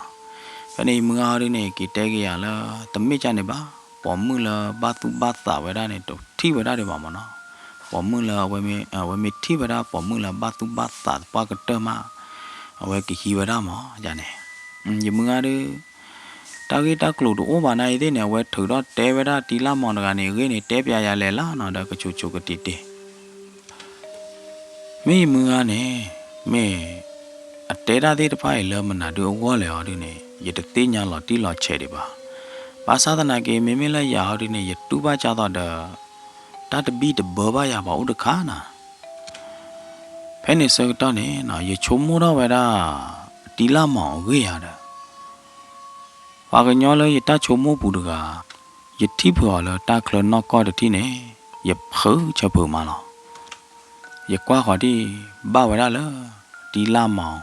Speaker 1: ဖနေမငါရင်းနေကီတဲကေရလာတမိကြနေပါပေါ်မှုလဘာသူဘာသာဝဲတာနေတော့ထိဝဲတာတွေပါမနော်ပေါ်မှုလဝဲမေထိဝဲတာပေါ်မှုလဘာသူဘာသာပွားကတမအဝဲကီဟီဝဲတာမောကြနေယမငါရတာဂီတာကလို့တော့ဘာနိုင်သေးနေဝဲထူတော့တဲဝဲတာတီလာမောင်တကနေခင်းနေတဲပြရလဲလားနော်တော့ကချိုချိုကတိတေမေမငါနေမေအတဲတာသေးတဖိုင်လမနာတို့ဝေါ်လေဟောဒီနေရတသိညာလော်တီလော်ချဲဒီပါဘာသာသနာကေမေမေလဲရဟောဒီနေရတူပါကြတော့တတဘီတဘောပါရပါဦးတခါနာဖဲနေစတော့နေနော်ရချုံမိုးတော့ဝဲတာတီလာမောင်ဝေးရတယ်ဘာကညောလဲရတချုံမိုးဘူးတကရတိဖော်လဲတကလနော့ကောတတိနေရဖုချဖုမလားရကွာခေါ်ဒီဘာဝရလဲတီလာမောင်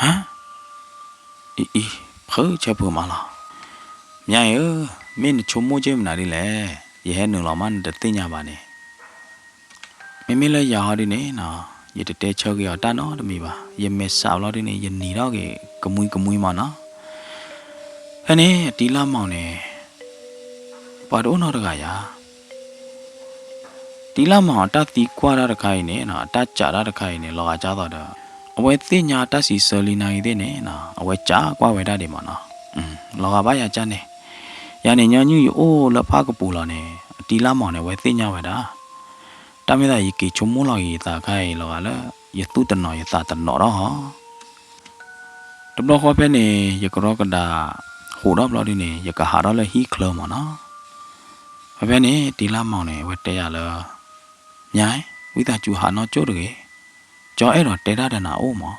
Speaker 1: ဟမ်အီဖုချဖုမလားမြိုင်မင်းချုံမိုးချင်းမနာဒီလေရဟဲနုလောမန်တသိညာပါနေမလဲရဟောဒီနေနော်ရတတဲချောက်ရတနော်တမီပါရမဲဆောက်လို့ဒီနေရနီတော့ကေကမွေးမနော်အနေတီလာမောင်နေဘာတော့နော်တကရာတီလာမောင်တတိကွာရတခိုင်နေနော်တကြရတခိုင်နေလောကကြတော့အဝဲသိညာတစီဆလီနိုင်တဲ့နေနော်အဝဲကြာကွာဝဲတာတယ်မနော်လောကဘာရကြနေရနေညညူအိုးလဖာကပူလာနေတီလာမောင်နေဝဲသိညာဝဲတာတမရရီကေချုံမိုးလော်ရီတာခိုင်လောကလည်းရတုတနော်ရတာတနော်တော့ဟောတဘခေါ်ဖဲနေရကောကဒါဟိုတော့ဘလော်ဒီနေရကဟာတော့လေဟီကလောမနော်ဖဲနေတီလာမောင်နေဝဲတဲရလားမြိုင်ဝိတာကျူဟာနော်ကျိုးတကေကြောအဲ့တော့တဲရတဲ့နာအိုးမော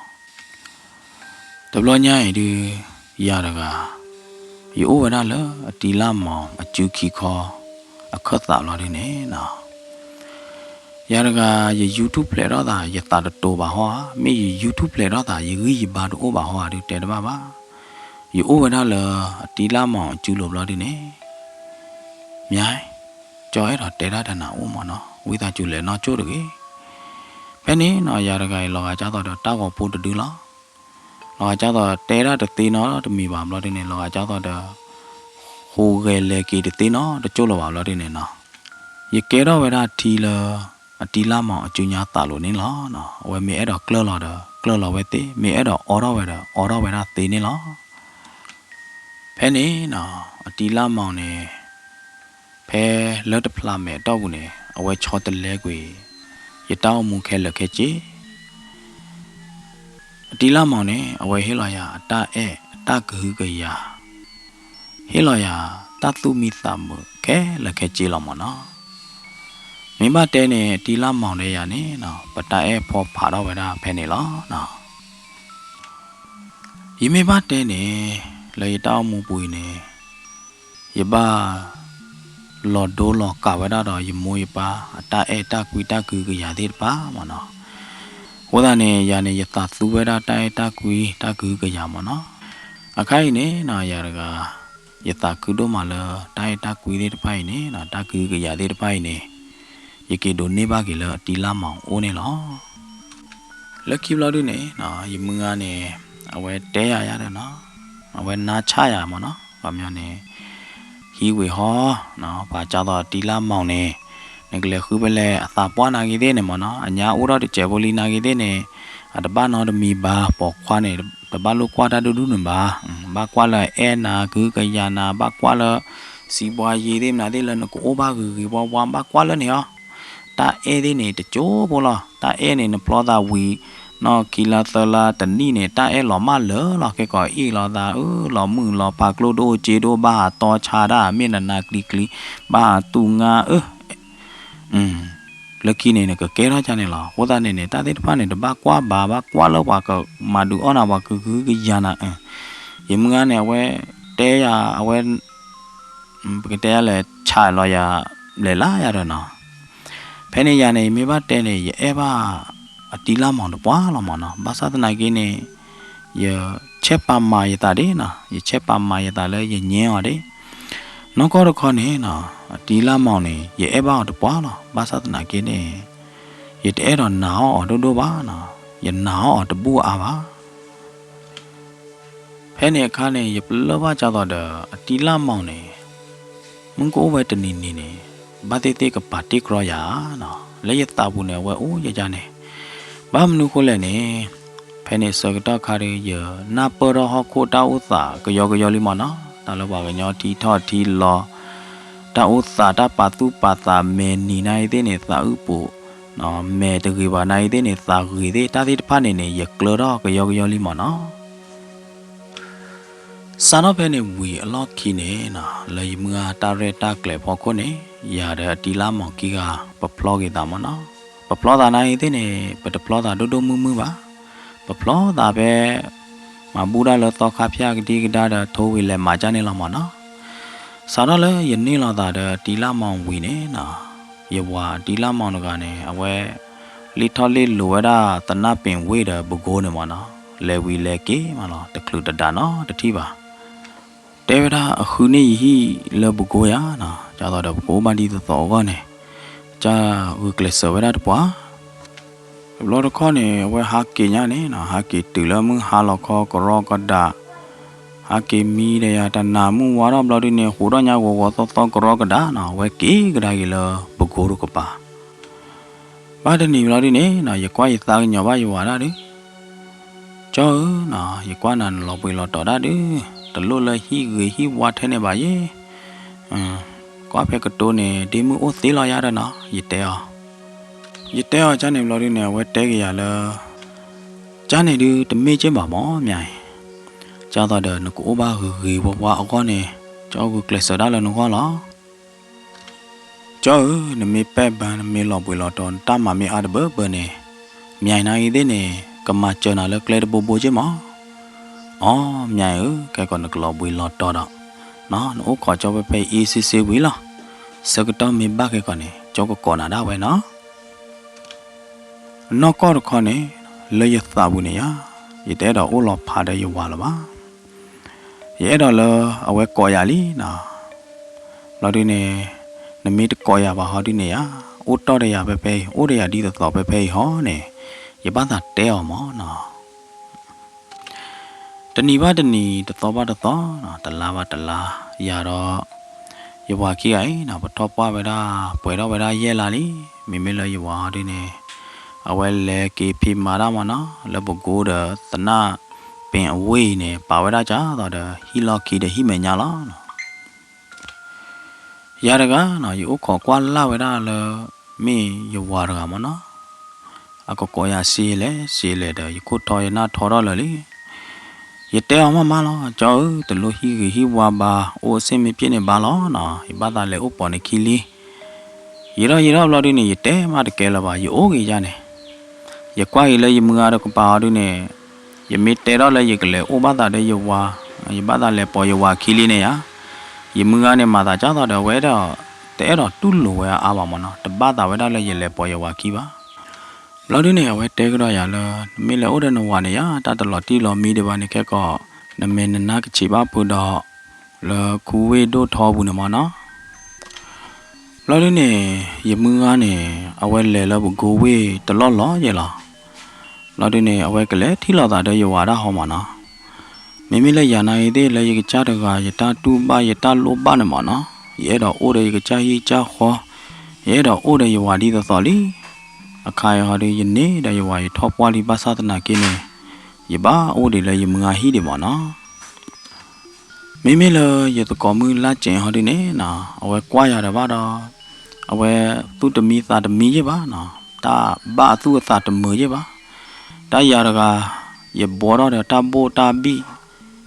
Speaker 1: တဘလောညိုင်ဒီရတကယိုးဝရလားတီလာမောင်အကျူခီခေါ်အခတ်တာလော်ဒီနေနော်ရတကရ YouTube ပလေတော့တာရတာတိုးပါဟောမေ YouTube ပလေတော့တာရရီဘာတို့ပါဟောဒီတဲတပါပါယိုးဝနာလာတီလာမောင်ကျူလို့ဘလို့ဒီနေမြိုင်ကြော်ရတော့တဲရတနာဦးမနော်ဝိသားကျူလဲနော်ကျိုးတကေဘယ်နေနော်ရတကလောကကြတော့တောက်ကိုပို့တူလားလောကကြတော့တဲရတသေးနော်တမီပါဘလို့ဒီနေလောကကြတော့ဟိုကလေးကီတသေးနော်တကျိုးလို့ပါဘလို့ဒီနေနော်ရကဲတော့ဝရထီလာအတီလာမောင်အကျညာတာလို့နေလားနော်ဝဲမေအဲ့တော့ကလော်လာတော့ကလော်လာဝဲတေမေအဲ့တော့အော်တော့ဝဲတော့အော်တော့ဝဲတာတေနေလားဖဲနေနော်အတီလာမောင်နေဖဲလက်တဖလာမဲတော့ဘူးနေ အဝဲချောတလဲကွေရတောင်းမှုခဲလက်ခဲကြီးတီလာမောင်နဲ့အဝဲဟေးလာရအတအဲအတကူကရဟေးလာရတသူမိသမခဲလက်ခဲကြီးလောင်မနော်မိမတဲနဲ့တီလာမောင်တဲ့ရနေနော်ပတအဲဖောဖာတော့ဝဲတာဖဲနေလောနော်ယမေမတဲနဲ့လေတောင်းမှုပွေနေယဘာလော်ဒိုလော်ကဝဲတော့ယမွေပါအတအဲတကွီတကူကရသေးပါမနော်ဝဒနေရနေယတာသူဝဲတာတိုင်တကွီတကူကရမနော်အခိုင်နေနော်ရကယတာကူတို့မလာတိုင်တကွီလေးတစ်ဖိုင်နေနော်တကူကရသေးတစ်ဖိုင်နေယကေတို့နေပါကေလတီလာမောင်အိုးနေလောလက်ခိဘလာတို့နေနော်ယမငါနေအဝဲတဲရရတယ်နော်အဝဲနာချရမနော်ဗာမျိုးနေဟီဝေဟောနော်ဗာကြတော့တီလာမောင်နေငကလေခုပဲလေအသာပွားနာကြီးတဲ့နေမနော်အညာဦးတော့တကျေဘလီနာကြီးတဲ့နေတပနော်တမီပါပေါ်ခွားနေတပလို့ကွာတာဒူဒူနေပါဘာကွာလဲအဲနာကူကရနာဘာကွာလဲစီပွားရည်တဲ့နာတဲ့လဲကိုဘာကူဘောဝမ်ဘာကွာလဲနေဟောတာအဲတဲ့နေတကြိုးဘောလားတာအဲနေနပလောတာဝီနော်ကီလာသလာတနီနေတာအဲလော်မလော်လော်ကဲကောအီလော်တာလော်မှုလော်ပါကလိုဒိုဂျေဒိုဘာတော်ချာဒါမျက်နာကလီကလီဘာတူငါလက်ကီနေကကဲရချနေလားဟောတာနေတာတဲ့တဖာနေတဘာကွာဘာကွာလောဘာကမာဒူအောနာဘာကူကယာနာယမငါနေဝဲတဲရအဝဲပကတဲလဲချာလော်ရလေလာရတော့နော်ဖဲနေရနေမိဘတဲနေအဲဘာအတီလာမောင်တော့ပွားလာမောင်နော်ဘာသာတနာကင်းနေရချက်ပါမာရတာတဲ့နော်ရချက်ပါမာရတာလဲရညင်းရတယ်နောက်တော့ခေါနေနော်အတီလာမောင်နေရအဲဘာတော့ပွားလာဘာသာတနာကင်းနေရတဲ့တော့နာအော်တို့ပါနော်ရနာအော်တပူအားပါဖဲနေခါနေရပလောပါကြတော့အတီလာမောင်နေမုန်ကိုဝဲတနီနေနေဘာတေတေကပါတိကရယာနော်လဲရတာဘူးနေဝဲအိုးရကြနေဘာမနုခိုလဲနေဖဲနေစကတခါရီယနာပရဟခိုတာဥသာကယောလီမနော်တာလောပါကညောတီထော့တီလောတာဥသာတာပါတုပါတာမေနီနိုင်တဲ့နေသာဥပုနော်မေတကေပါနိုင်တဲ့နေသာခေတဲ့တာတိတဖာနေနေယကလောတော့ကယောလီမနော်စာနောဖဲနေဝီအလော့ခီနေနော်လေမငါတာရဲတာကလေဖော်ခုနေရတဲ့တီလာမောင်ကီကပပလော့ကေတာမနော်ပပလောတာနိုင်တဲ့နေပတပလောတာဒိုဒိုမူပါပပလောတာပဲမဘူဒါလတော့ခါဖျားကတိကဒါထိုးဝေလဲမာကြနေလောက်မနော်စာတော့လေယနေ့လာတာတီလာမောင်ဝီနေနော်ယဝါတီလာမောင်ကနေအဝဲလီထော်လီလိုဝဒါတနပင်ဝေးဘကိုးနေမနော်လဲဝီလဲကေမနော်တကလူတဒါနော်တတိပါတေဝဒါအခုနေဟီလဘကိုးရနော်ကြတော့ဘကိုးမဒီတော့ကနေจ้าอุกเลสเวดาตปัวบลอดข้อนี่เวหาเกญะนี่นะหาเกตุละมึงหาลอคอกรอกดาหาเกมีเดยตนามึงวารอบลอดินี่หูดอญาววตตกรอกดานะเวเกกดากิลบโกรุกปาบาดนี่ลอดินี่นะยะกว่ายตาญะบายว่าดาดิจ้นะยะกว่านันลอปวยลอตอดาดิตะโลละฮีเกฮีวาเทเนบาเยကွာဖက်ကတိုးနေဒီမူအိုသေးလာရတဲ့နော်ရတဲအောင်ချမ်းနေလို့ရနေဝဲတဲကြရလဲချမ်းနေဒီတမေချင်းပါမောမြိုင်ချာတော့တဲ့နကိုဘာခေဘဝအကောနေကျောကကလစဒါလနခေါ်လာကျောနမေပဲ့ပန်မေလောပွေလောတော်တမမေအားဘဘနေမြိုင်နိုင်သေးနေကမချနာလဲကလဲဘဘချင်းမအော်မြိုင်ကဲကောနကလောပွေလောတော်တော့နော်နိုးခေါ်ကြောပဲဖေး ECC ဝီလားစကတော့မေဘကေကနေကြောကကောနာဒါဝဲနော်နော်ကောခေါနေလေရသဘူးနေရရတဲ့တော့အိုလောဖာတဲ့ရဝါလပါရဲတော့လအဝဲကောရလီနော်လော်ဒီနေနမီတကောရပါဟောဒီနေရအိုတော့ရပဲဖေးအိုရဒီတော့ပဲဖေးဟောနေရပါတာတဲအောင်မောနော်တဏီပါတဏီတသောပါတသောနော်တလားပါတလားရတော့ယဝကီအိနော်ပထောပွားဝဲတာပွဲတော့ဝဲတာရဲလာလီမိမေလယဝဒီနေအဝဲလေကေဖီမာရမနော်လဘကိုဒသနာပင်အဝေးနေပါဝဲတာကြတော့ဟီလော်ကီဒဟီမညာလားနော်ရတကနော်ယုခေါ်ကွာလာဝဲတာလ me you water amona. A cocoya seal letter, you could toy not torolly. Yet tell mamma, Joe, the Luhi waba, or semi penny ballon, he bada le upon a killy. You know, Lordin, you tell Madcalava, you ogi jane. You quite lay Mugara compounding. You meet Terra, you can let Obada de you wa, you bada le po you wa killinea. You mugane mother jada the weather, Terra tulu where Avamona, the bada weather lay you le po you wa kiva. Lordine, we take Royal, Miller Oden one ya, that the Lotilo Midivani Keko, the men Nak Chiba Puda, Le Kuwe do Tobunamana. Lordine, Yemugane, away level go away, the law yella. Lordine, away let Tila that you are a homana. Mimila Yana, they lay a chataga, yeta two by yeta lo banamana, yeta order Yachahi Chaho, yeta order you are either tholi. A kai hard you need that you are top wally basatana kine. Yeba, or the lay munga hidimana. Mimila yet the common latching hardine na, away quiet about away to the meat at the mijibana, ta ba to a thought mujeba. Ta yaraga, ye borrow the tabo tabi.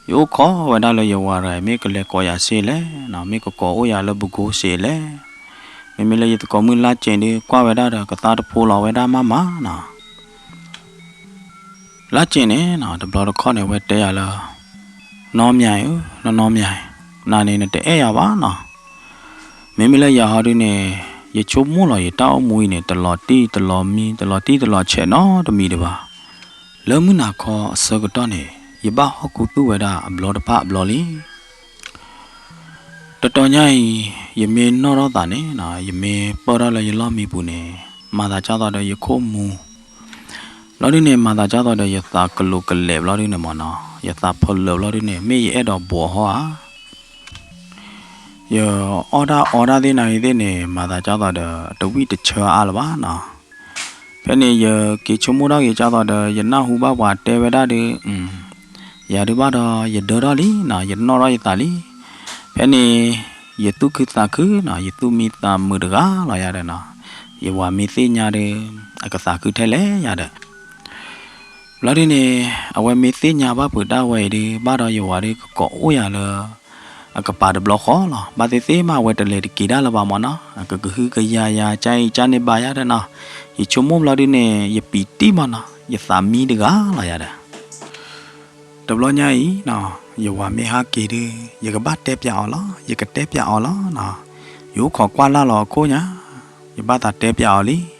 Speaker 1: You call when I lay you are make a lecoya sele, now make a call oya labugo sele. Mimila yet the common latching, quavada, cathata pull away da mamma na. Latching, now the blood of corner wet they are. No meow, no meow, none in the air vana. Mimila yahadine, ye chumula, ye tau muine, the lotti, the law me, the lotti, the lot cheno, the midiva. Lemuna call a circuitone, ye ba hokutu weda, a blood part blolly. The Tonyai, ye may not than na, ye may porala ye lomi bune, Mother Jada ye comu. Lordine, Mother Jada ye thak local lev, Lordine mana, ye thak polo, Lordine, me ed of boha. Ye order the night, Mother Jada the wheat chur alvana. Penny ye kichumura ye Jada ye nahuba what they were daddy. Yadibada ye dorali, na ye nora Italy. Penny ye took it na ye to meet the murga, la yadana. Ye wa meeting yade, a kathaku tele yada. Lordine, I went meeting yaba put that way, the bada you are go oyala. A capad block hall, but the theme I went to let Kidala Bamana, a kuka ya chai chani bayadana. Ye chumum Lordine, ye piti mana, ye thami the gala yada. The blonyai, no. You want me hakiri, you can bat tap ya alla, you can tap ya alla, na. You call quala lo conya, you bat a tap ya ali.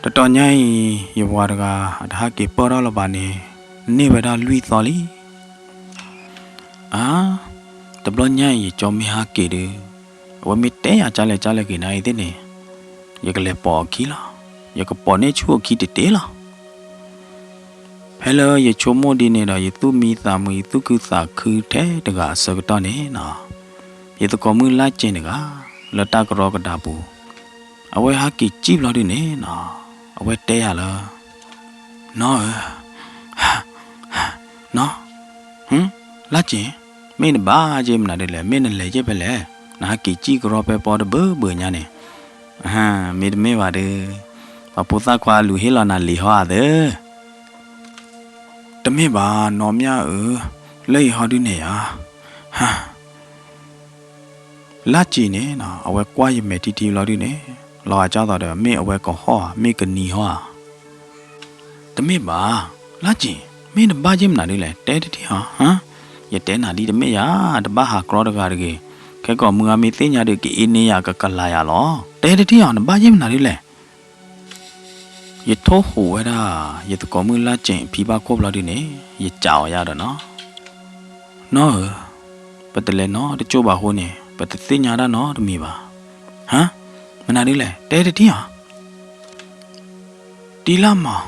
Speaker 1: The tonyai, you want at haki porolabani, never da lui tholi. Ah, the blonyai, you chom me hakiri. When me te a chale in I didn't. You can let paw killer, you can ponage who kit the tailor. Hello, ye chomo dinner, ye to me thammy to kusa kute, the gas circuitone, na. Ye to common light cheniga, latak rock dabu. Away haki cheap lodine, na. Away teala. No, no, Lachi, mean ba jim nadile, mean legibele, naki cheek rope pot bunyane. Ah, made me vade. Paputa qua luhila na liha de. The meba nomia lay hardinea. Ha Lachine, our quiet metiti lodine, large other may awake a hoa, make a knee hoa. The meba Lachi, made a bajim nadile, dead it, huh? Yet then I did a mea, the baha crodagarge. Keko mugami thina de inia calaya law, dead it on the bajim nadile. Ye tohu weda ye to common lachen piba cobladine, ye chow yada no. No, but the leno, the choba hone, but the thing yada no, the miba. Huh? Manadile, dead it here. Dilama,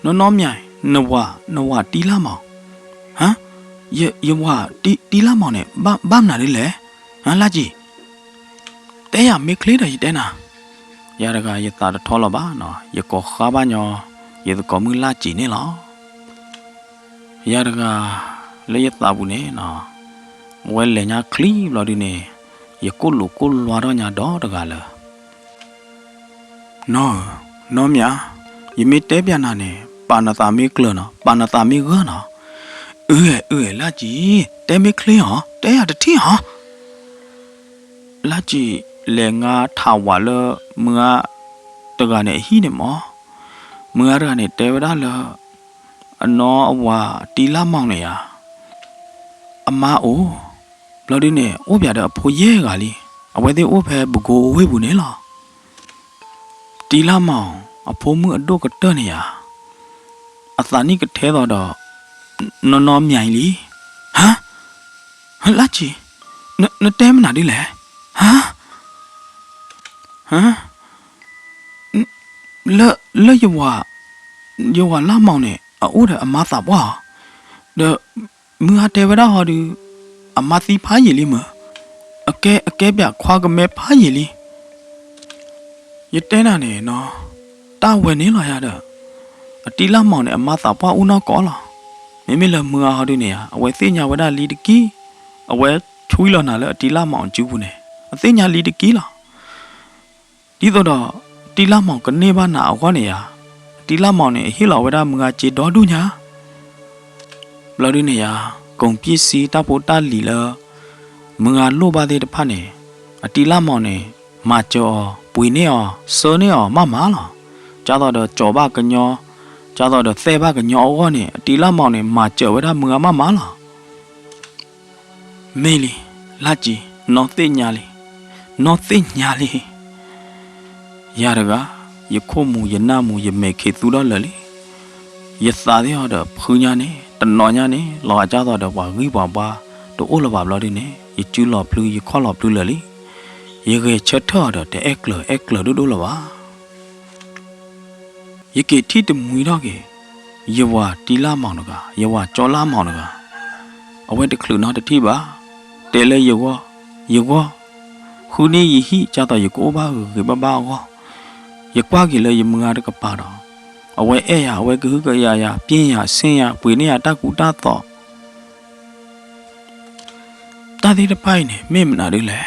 Speaker 1: no nomia, no wa, dilama. Huh? Ye wa, dilamone, bam nadile, huh, laji. They are make clear dena. Yaraga ye thought a tolaba, no, ye co habano, ye the comula chinelo. Yaraga lay a tabune, no. Well, lenya cleave lodine, ye kulu waronya door the gala. နော်မြာယမေတဲပြန်နာနဲ့ပါနတာမေကလနော်ပါနတာမေကနော်လာကြည့်တဲမေကလင်းဟောတဲရတထင်းဟောလာကြည့်လေငါထာဝါလမငါတကနေဟိနေမောမငါရကနေတဲဝရလအနောအဝါတီလာမောင်နေရအမအိုဘလော်ဒီနေအိုးပြတဲ့အဖိုးရဲကလေးအဝဲသေးအိုးဖဲဘကိုဝေးဘူးနေလားတီလာမောင်အဖိုးမှုအတော့ကတနေရအသာနိကထဲတော့နော်မြိုင်လီဟမ်လာချီနတဲမနာဒီလေလဲယဝလာမောင်နဲ့အိုးတဲ့အမသာပွားမငါတဲဝရဟောဒီအမစီဖားရည်လီမအကဲပြခွာကမဲဖားရည်လီရတဲနာနေနော်တာဝယ်နေလာရတဲ့အတီလာမောင်နဲ့အမသာပွားဦးနော်ကောလာမေလမငါဟောဒီနေရအဝဲသိညာဝဒလီတကီအဝဲချွေးလာနာလဲအတီလာမောင်ကျူးဘူးနေအသိညာလီတကီလာဒီတော့တီလာမောင်ကနေပါနာအခွားနေရတီလာမောင်နဲ့ဟီလာဝဒမငါကြေတော်ဒူညာဘလော်ဒီနေရကုံပစ္စည်းတဖို့တလီလမငါလို့ပါသေးတဖတ်နေအတီလာမောင်နဲ့မကျော်ပွေနေအောင်စောနေအောင်မလာကြာတော့ကြော်ပါကညောကြာတော့သဲပါကညောအောနဲ့အတီလာမောင်နဲ့မကျော်ဝဒမငါမလာမေလီလာကြည့်နော်သိညာလီရရကယခုမူယနာမူယမေခေသူတော့လေယသာတဲ့ဟောတော့ဖူညာနေတနော်ညာနေလောကြတော့ဝါဂိပါတို့အိုလပါဘလို့ဒီနေယကျူလော်ဖလူယခေါ်လော်ဖလူလေယေကေချက်ထော်တော့တဲ့အက်ကလတို့လောပါယေကေထိတမွေတော့ကေယဝတီလာမောင်တော့ကယဝကြောလာမောင်တော့ကအဝဲတခလူနော်တတိပါတဲလေယဝခုနေယဟိကြတော့ယကိုပါကေဘဘာဟောယကွာကြီးလေယမငါတကပါတော့အဝဲအဲ့ရအဝဲကဟကရပြင်းရဆင်းရပွေနေရတကူတာတော့တာဒီတပိုင်နေမေမနာလေးလေ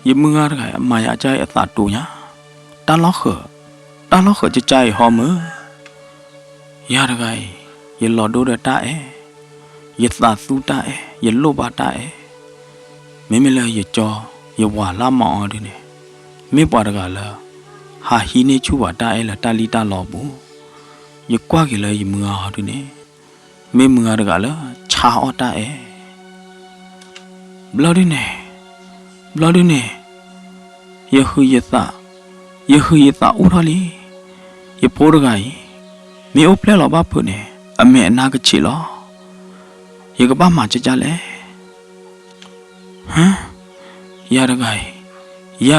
Speaker 1: ယမငါတကအမာယာကြိုင်အသာတူညာတာလောက်ခကြကြိုင်ဟောမရတကယလော်ဒိုရတာယသာသူတာယလောပါတာမေမလေယကြောယဝါလာမောင်အောင်ဒီနေမေပွားတကလာဟာဟီနေချူပါတာလာတာလီတာလောဘူးယကွာကလေးယမငါဟာဒီနေမေမငါတကလာချာအော်တာဘလော်ဒီနေယဟူယသဥရလီယပိုးတကကြီးမေအိုပလဲလောပါဖို့နေအမေအနာကချီလောယကပါမှာကြလဲရ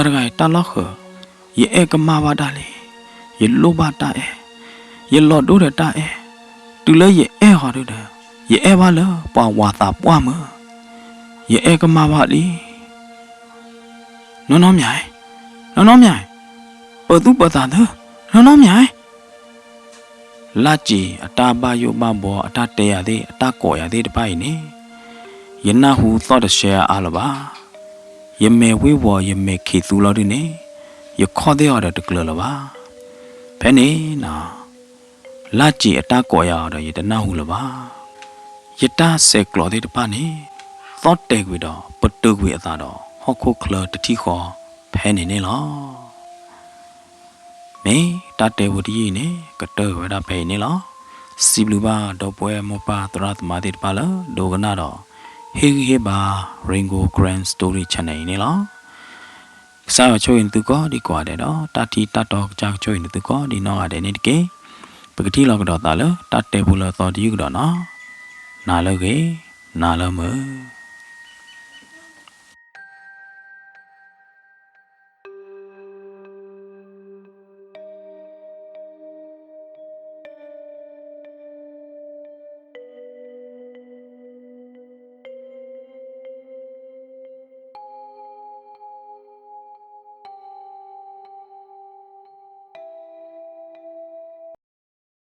Speaker 1: တကတာလောက်ခယေအေကမာဘာဒါလေယေလိုဘာတာယေလောဒိုရတာတူလေယေအေဟာဒိုဒယေအေဘာလောပွာဝါတာပွာမယေအေကမာဘာလီနော်မြိုင်ပသူပတာနော်မြိုင်လာကြည်အတာပါယုမဘောအတာတဲရသေးအတာကော်ရသေးတပိုင်နေယနာဟုသောတရှေအားလပါယမေဝေဝယမေခေသူလောဒီနေယခေါ်တဲ့ရတဲ့ကလလပါဖဲနေနာလာကြည်အတာကော်ရတော့ယတနာဟုလပါယတာဆေကလောတဲ့တပါနေသောတဲကွေတော့ပတုကွေအသာတော့ဟောခုခလတတိခေါ်ဖဲနေလောမေတတဲဝဒီနေကတဲဝဒဖဲနေလောစီဘလူပါတော့ပွဲမပါတရတ်မာတိပါလာဒိုကနာတော့ဟေဘာ Ringo Grand Story Channel နေလောစာချိုရင်သူကဒီကွာတဲ့တော့တတိတတော့ကြာချိုရင်သူကဒီတော့ရတယ်နေတကေပကတိလောက်တော့တာလတတဲဘူးလို့တော့ဒီကတော့နော်နာလို့ကေနာလို့မ